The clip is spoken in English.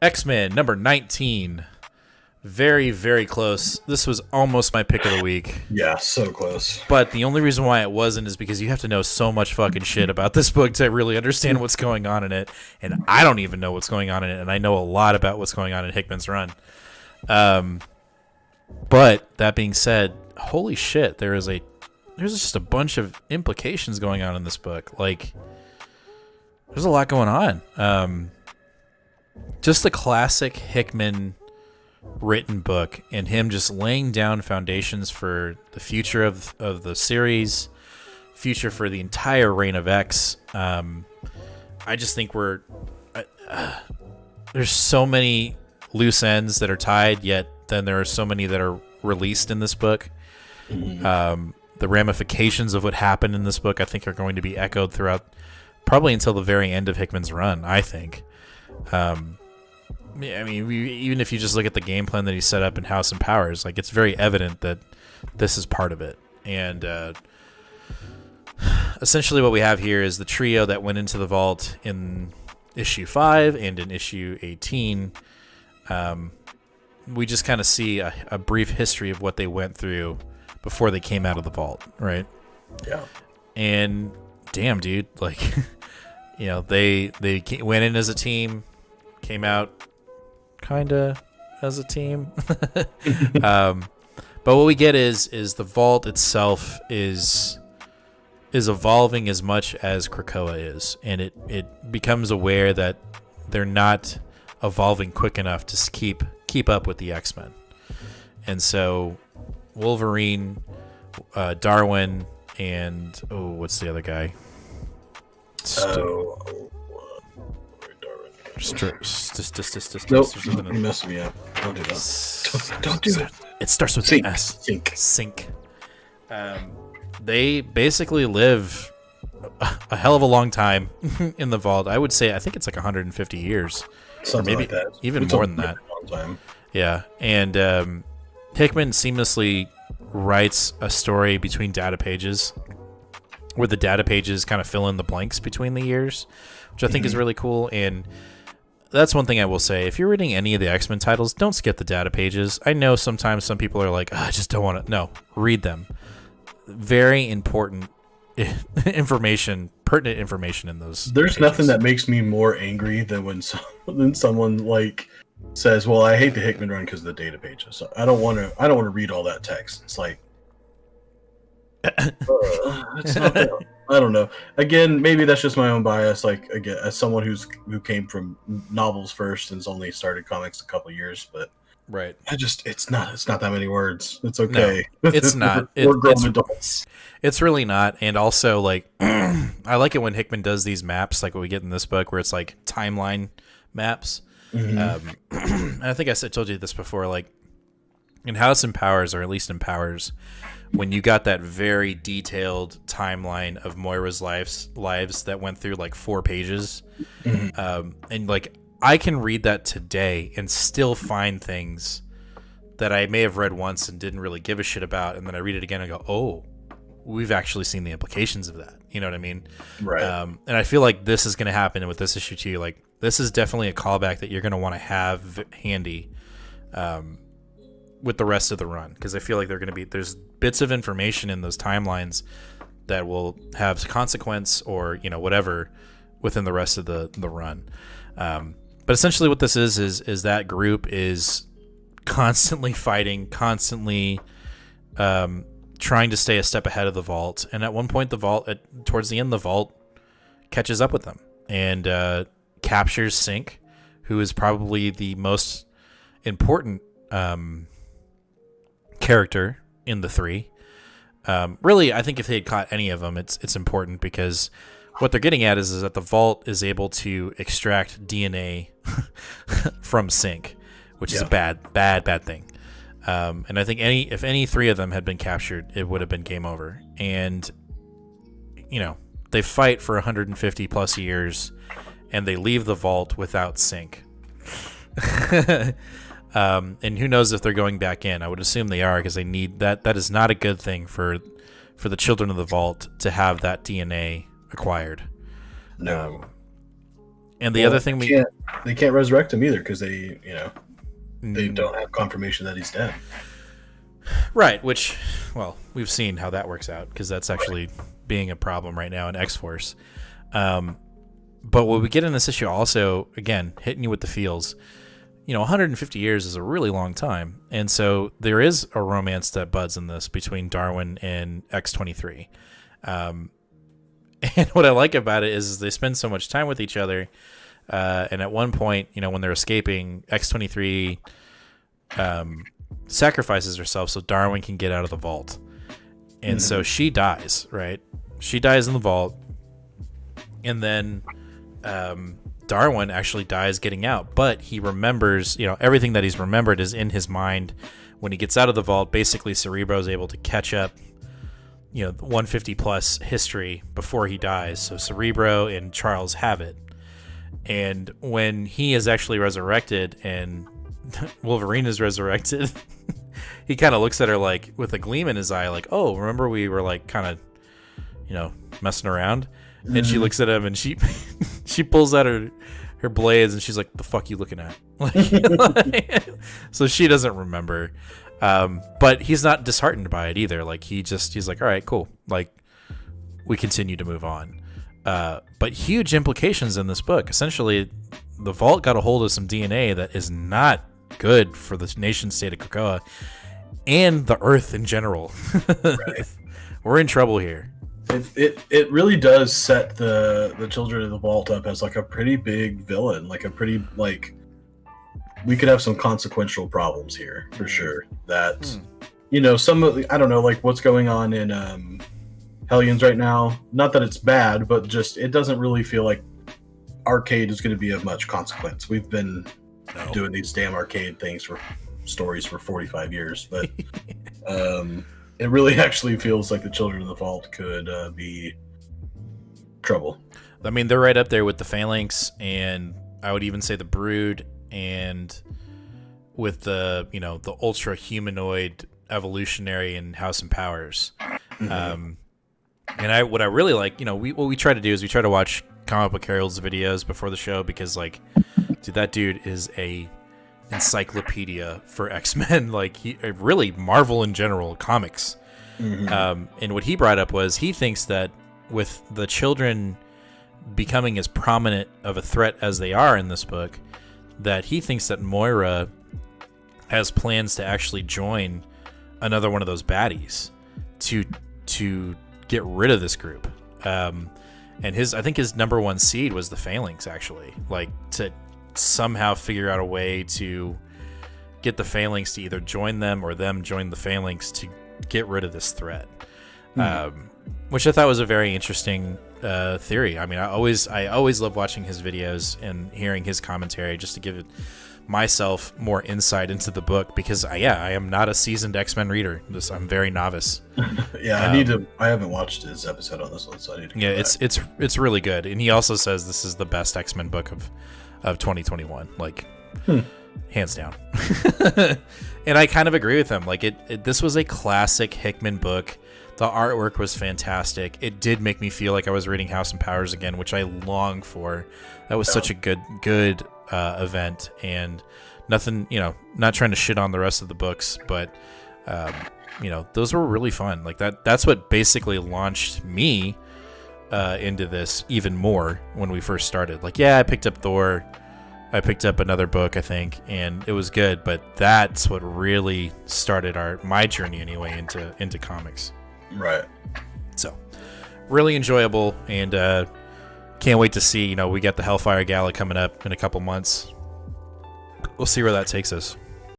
X-Men number 19. Very, very close. This was almost my pick of the week. Yeah, so close. But the only reason why it wasn't is because you have to know so much fucking shit about this book to really understand what's going on in it. And I don't even know what's going on in it, and I know a lot about what's going on in Hickman's run. But that being said, holy shit, there's just a bunch of implications going on in this book. Like, there's a lot going on. Just the classic Hickman written book, and him just laying down foundations for the future of the series, future for the entire reign of X. I just think there's so many loose ends that are tied, yet then there are so many that are released in this book. The ramifications of what happened in this book, I think, are going to be echoed throughout probably until the very end of Hickman's run, I think. I mean, even if you just look at the game plan that he set up in House and Powers, like, it's very evident that this is part of it. And essentially what we have here is the trio that went into the vault in issue 5 and in issue 18. We just kind of see a brief history of what they went through before they came out of the vault, right? Yeah. And damn, dude, like, you know, they went in as a team, came out kind of as a team. But what we get is the vault itself is evolving as much as Krakoa is, and it becomes aware that they're not evolving quick enough to keep up with the X-Men. And so Wolverine, Darwin, and what's the other guy? Nope, you messed me up. Don't do that. Don't do it. It starts with Sync. an S. Sync. They basically live a hell of a long time in the vault. I think it's like 150 years. Something or maybe like that. Even more than that. Long time. Yeah. And Hickman seamlessly writes a story between data pages where the data pages kind of fill in the blanks between the years, which I think is really cool. And that's one thing I will say. If you're reading any of the X-Men titles, don't skip the data pages. I know sometimes some people are like, I just don't want to. No, read them. Very important information, pertinent information in those. There's pages. nothing that makes me more angry than when someone like says, "Well, I hate the Hickman run because of the data pages. So I don't want to read all that text." It's like, it's not that, I don't know. Again, maybe that's just my own bias. Like, again, as someone who came from novels first and has only started comics a couple years, but right, it's not that many words. It's okay. No, it's not. We're grown adults. It's really not. And also, like, I like it when Hickman does these maps, like what we get in this book, where it's like timeline maps. And I think told you this before, like in House and Powers, or at least in Powers, when you got that very detailed timeline of Moira's lives that went through like 4 pages, and like I can read that today and still find things that I may have read once and didn't really give a shit about, and then I read it again and go, oh, we've actually seen the implications of that. You know what I mean? Right. And I feel like this is going to happen with this issue too. Like, this is definitely a callback that you're going to want to have handy with the rest of the run, because I feel like there's bits of information in those timelines that will have consequence or, you know, whatever within the rest of the run. But essentially what this is that group is constantly fighting, constantly trying to stay a step ahead of the vault. And at one point, towards the end, the vault catches up with them and captures Sync, who is probably the most important character in the 3. Really, I think if they had caught any of them, it's important, because what they're getting at is that the vault is able to extract DNA from Sync, which is a bad thing. And I think if any 3 of them had been captured, it would have been game over. And, you know, they fight for 150 plus years, and they leave the vault without Sync. And who knows if they're going back in. I would assume they are, because they need that. That is not a good thing for the children of the vault to have that DNA acquired. No. And the other thing they can't resurrect him either because they Mm. don't have confirmation that he's dead. Right, which, well, we've seen how that works out because that's actually being a problem right now in X-Force. But what we get in this issue also, again, hitting you with the feels, 150 years is a really long time. And so there is a romance that buds in this between Darwin and X-23. And what I like about it is they spend so much time with each other. And at one point, when they're escaping, X-23 sacrifices herself so Darwin can get out of the vault. And so she dies, right? She dies in the vault. And then Darwin actually dies getting out. But he remembers, everything that he's remembered is in his mind. When he gets out of the vault, basically Cerebro is able to catch up 150 plus history before he dies. So Cerebro and Charles have it. And when he is actually resurrected and Wolverine is resurrected, he kind of looks at her like with a gleam in his eye, like, oh, remember we were like kind of, messing around? And she looks at him and she she pulls out her blades and she's like, the fuck you looking at? So she doesn't remember. But he's not disheartened by it either. Like he's like, all right, cool. Like we continue to move on. But huge implications in this book. Essentially, the Vault got a hold of some DNA that is not good for the nation state of Krakoa and the Earth in general. Right. We're in trouble here. It really does set the Children of the Vault up as like a pretty big villain, like a pretty we could have some consequential problems here for sure. That some of I don't know, like what's going on in Hellions right now. Not that it's bad, but just it doesn't really feel like Arcade is going to be of much consequence. We've been doing these damn Arcade things for stories for 45 years, but it really actually feels like the Children of the Vault could be trouble. I mean, they're right up there with the Phalanx, and I would even say the Brood, and with the the ultra humanoid evolutionary and House and Powers. And what I really like, what we try to do is we try to watch Comic Book Herald's videos before the show because, like, dude, that dude is a encyclopedia for X-Men. Like, he really Marvel in general, comics. And what he brought up was he thinks that with the children becoming as prominent of a threat as they are in this book, that he thinks that Moira has plans to actually join another one of those baddies to get rid of this group. And I think his number one seed was the Phalanx, actually, like to somehow figure out a way to get the Phalanx to either join them or them join the Phalanx to get rid of this threat. Which I thought was a very interesting theory. I mean, I always love watching his videos and hearing his commentary just to give myself more insight into the book because I am not a seasoned X-Men reader. I'm very novice. Yeah, I haven't watched his episode on this one, so I need to. Yeah, it's really good, and he also says this is the best X-Men book of 2021, like hands down. And I kind of agree with him. Like this was a classic Hickman book. The artwork was fantastic. It did make me feel like I was reading House and Powers again, which I long for. That was such a good event, and nothing, not trying to shit on the rest of the books, but those were really fun. Like that's what basically launched me into this even more when we first started. Like, yeah, I picked up Thor, I picked up another book, I think, and it was good, but that's what really started my journey anyway into comics. Right. So, really enjoyable, and can't wait to see. We got the Hellfire Gala coming up in a couple months. We'll see where that takes us.